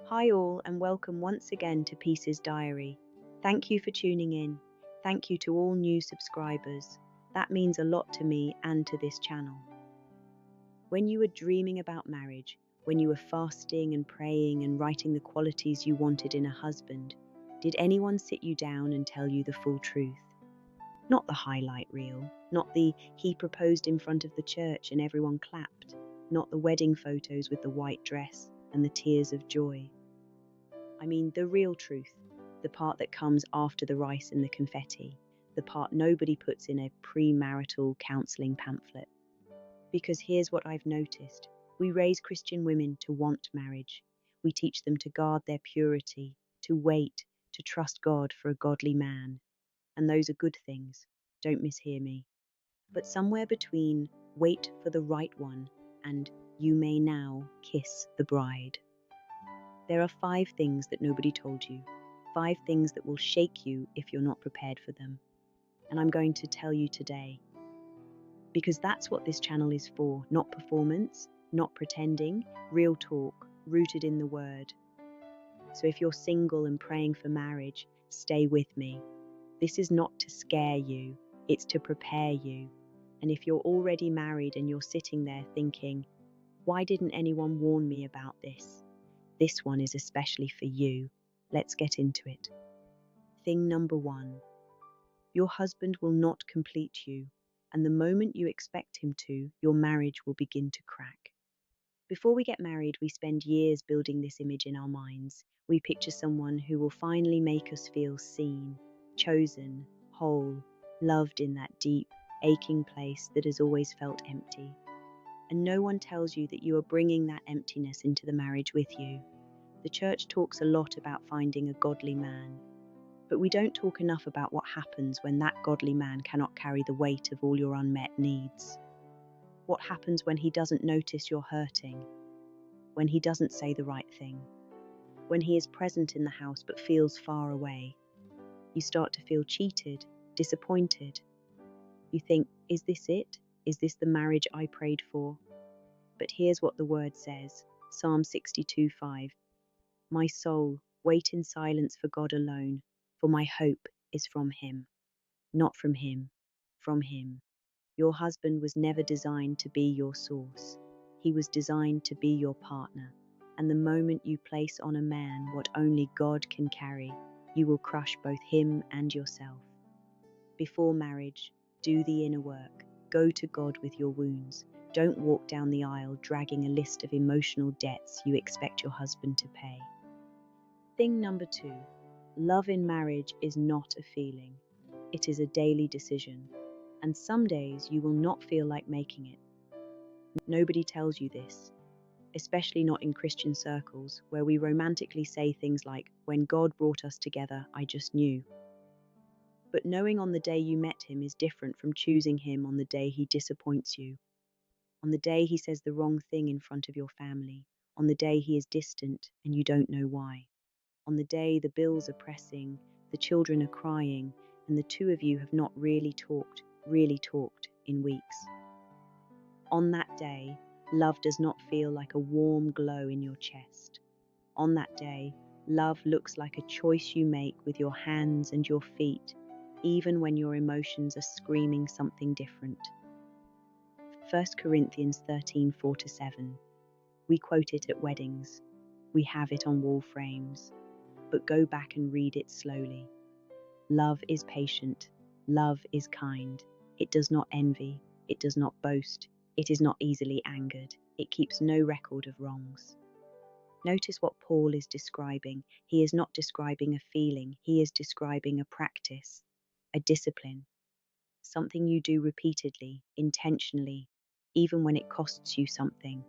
Hi all and welcome once again to Peace's Diary. Thank you for tuning in. Thank you to all new subscribers. That means a lot to me and to this channel. When you were dreaming about marriage, when you were fasting and praying and writing the qualities you wanted in a husband, did anyone sit you down and tell you the full truth? Not the highlight reel, not the he proposed in front of the church and everyone clapped, not the wedding photos with the white dress and the tears of joy. I mean the real truth, the part that comes after the rice and the confetti, the part nobody puts in a premarital counselling pamphlet. Because here's what I've noticed. We raise Christian women to want marriage. We teach them to guard their purity, to wait, to trust God for a godly man. And those are good things, don't mishear me. But somewhere between wait for the right one and you may now kiss the bride, there are 5 things that nobody told you, 5 things that will shake you if you're not prepared for them. And I'm going to tell you today. Because that's what this channel is for, not performance, not pretending, real talk, rooted in the word. So if you're single and praying for marriage, stay with me. This is not to scare you, it's to prepare you. And if you're already married and you're sitting there thinking, why didn't anyone warn me about this? This one is especially for you. Let's get into it. Thing number 1. Your husband will not complete you, and the moment you expect him to, your marriage will begin to crack. Before we get married, we spend years building this image in our minds. We picture someone who will finally make us feel seen, chosen, whole, loved in that deep, aching place that has always felt empty. And no one tells you that you are bringing that emptiness into the marriage with you. The church talks a lot about finding a godly man, but we don't talk enough about what happens when that godly man cannot carry the weight of all your unmet needs. What happens when he doesn't notice you're hurting, when he doesn't say the right thing, when he is present in the house but feels far away. You start to feel cheated, disappointed. You think, is this it? Is this the marriage I prayed for? But here's what the word says, Psalm 62:5. My soul, wait in silence for God alone, for my hope is from him. Not from him, from him. Your husband was never designed to be your source. He was designed to be your partner. And the moment you place on a man what only God can carry, you will crush both him and yourself. Before marriage, do the inner work. Go to God with your wounds. Don't walk down the aisle dragging a list of emotional debts you expect your husband to pay. Thing number 2. Love in marriage is not a feeling. It is a daily decision. And some days you will not feel like making it. Nobody tells you this, especially not in Christian circles, where we romantically say things like, when God brought us together, I just knew. But knowing on the day you met him is different from choosing him on the day he disappoints you, on the day he says the wrong thing in front of your family, on the day he is distant and you don't know why, on the day the bills are pressing, the children are crying, and the two of you have not really talked in weeks. On that day, love does not feel like a warm glow in your chest. On that day, love looks like a choice you make with your hands and your feet, even when your emotions are screaming something different. 1 Corinthians 13:4-7. We quote it at weddings. We have it on wall frames. But go back and read it slowly. Love is patient. Love is kind. It does not envy. It does not boast. It is not easily angered. It keeps no record of wrongs. Notice what Paul is describing. He is not describing a feeling. He is describing a practice, a discipline, something you do repeatedly, intentionally, even when it costs you something.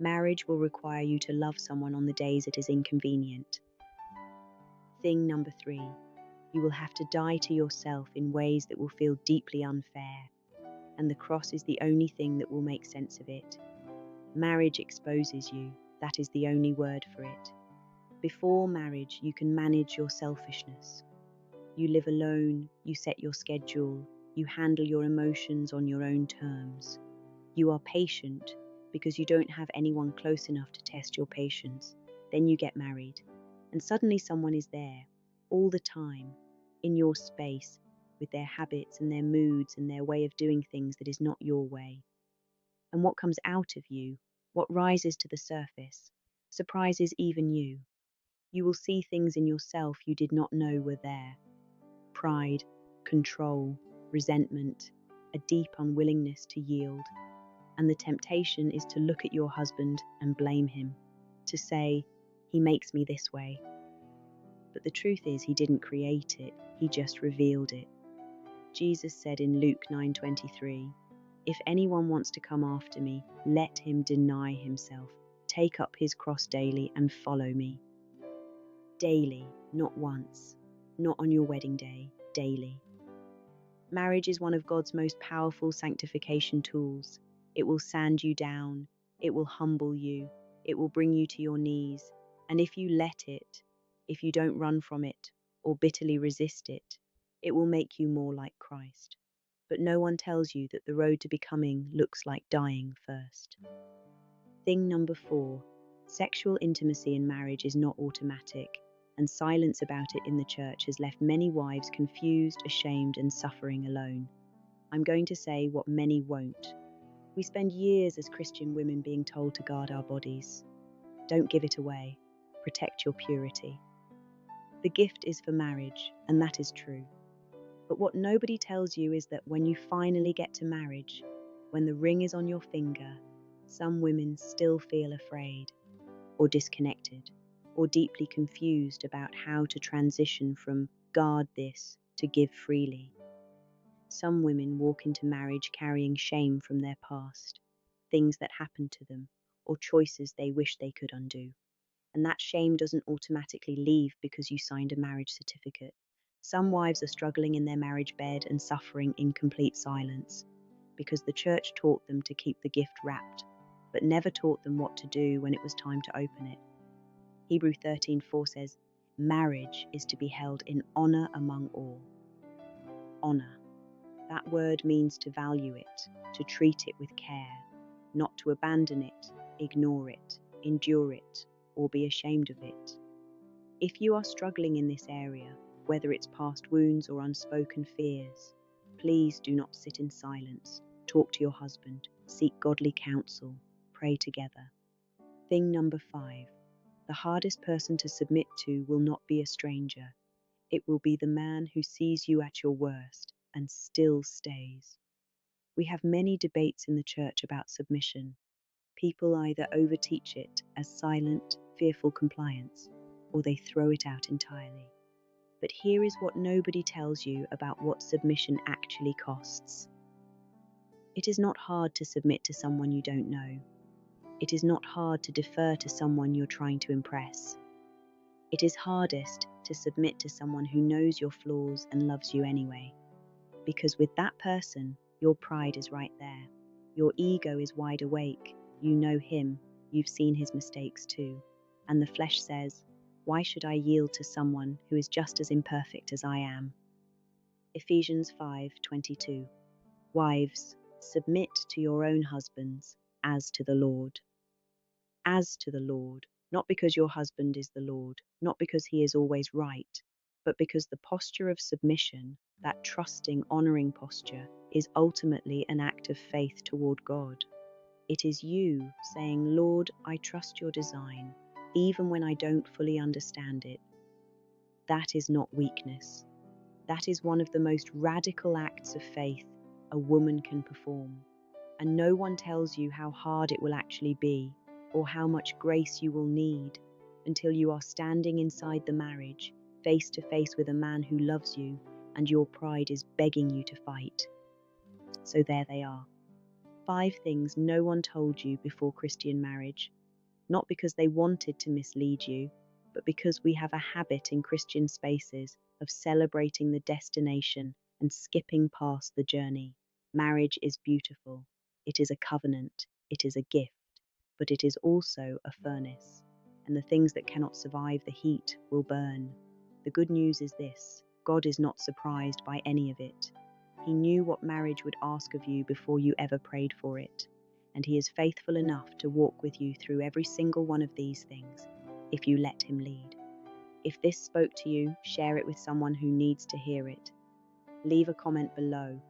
Marriage will require you to love someone on the days it is inconvenient. Thing number 3. You will have to die to yourself in ways that will feel deeply unfair, and the cross is the only thing that will make sense of it. Marriage exposes you. That is the only word for it. Before marriage, you can manage your selfishness. You live alone, you set your schedule, you handle your emotions on your own terms. You are patient because you don't have anyone close enough to test your patience. Then you get married, and suddenly someone is there, all the time, in your space, with their habits and their moods and their way of doing things that is not your way. And what comes out of you, what rises to the surface, surprises even you. You will see things in yourself you did not know were there. Pride, control, resentment, a deep unwillingness to yield. And the temptation is to look at your husband and blame him, to say, "He makes me this way." But the truth is, he didn't create it, he just revealed it. Jesus said in Luke 9:23, "If anyone wants to come after me, let him deny himself, take up his cross daily and follow me." Daily, not once, not on your wedding day, daily. Marriage is one of God's most powerful sanctification tools. It will sand you down, it will humble you, it will bring you to your knees, and if you let it, if you don't run from it or bitterly resist it, it will make you more like Christ. But no one tells you that the road to becoming looks like dying first. Thing number 4, sexual intimacy in marriage is not automatic, and silence about it in the church has left many wives confused, ashamed, and suffering alone. I'm going to say what many won't. We spend years as Christian women being told to guard our bodies. Don't give it away. Protect your purity. The gift is for marriage, and that is true. But what nobody tells you is that when you finally get to marriage, when the ring is on your finger, some women still feel afraid, or disconnected, or deeply confused about how to transition from guard this to give freely. Some women walk into marriage carrying shame from their past, things that happened to them, or choices they wish they could undo. And that shame doesn't automatically leave because you signed a marriage certificate. Some wives are struggling in their marriage bed and suffering in complete silence because the church taught them to keep the gift wrapped, but never taught them what to do when it was time to open it. Hebrews 13:4 says, "Marriage is to be held in honor among all." Honor. That word means to value it, to treat it with care, not to abandon it, ignore it, endure it, or be ashamed of it. If you are struggling in this area, whether it's past wounds or unspoken fears, please do not sit in silence. Talk to your husband, seek godly counsel, pray together. Thing number 5, the hardest person to submit to will not be a stranger. It will be the man who sees you at your worst and still stays. We have many debates in the church about submission. People either overteach it as silent, fearful compliance, or they throw it out entirely. But here is what nobody tells you about what submission actually costs. It is not hard to submit to someone you don't know. It is not hard to defer to someone you're trying to impress. It is hardest to submit to someone who knows your flaws and loves you anyway. Because with that person, your pride is right there. Your ego is wide awake. You know him. You've seen his mistakes too. And the flesh says, "Why should I yield to someone who is just as imperfect as I am?" Ephesians 5:22. Wives, submit to your own husbands as to the Lord. As to the Lord, not because your husband is the Lord, not because he is always right, but because the posture of submission, that trusting, honoring posture, is ultimately an act of faith toward God. It is you saying, "Lord, I trust your design, even when I don't fully understand it." That is not weakness. That is one of the most radical acts of faith a woman can perform. And no one tells you how hard it will actually be, or how much grace you will need, until you are standing inside the marriage, face to face with a man who loves you, and your pride is begging you to fight. So there they are. 5 things no one told you before Christian marriage, not because they wanted to mislead you, but because we have a habit in Christian spaces of celebrating the destination and skipping past the journey. Marriage is beautiful. It is a covenant. It is a gift. But it is also a furnace, and the things that cannot survive the heat will burn. The good news is this: God is not surprised by any of it. He knew what marriage would ask of you before you ever prayed for it, and he is faithful enough to walk with you through every single one of these things. if you let him lead. If this spoke to you, share it with someone who needs to hear it. Leave a comment below.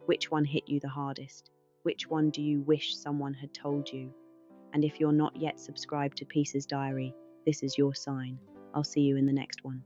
Which one hit you the hardest? Which one do you wish someone had told you? And if you're not yet subscribed to Peace's Diary, this is your sign. I'll see you in the next one.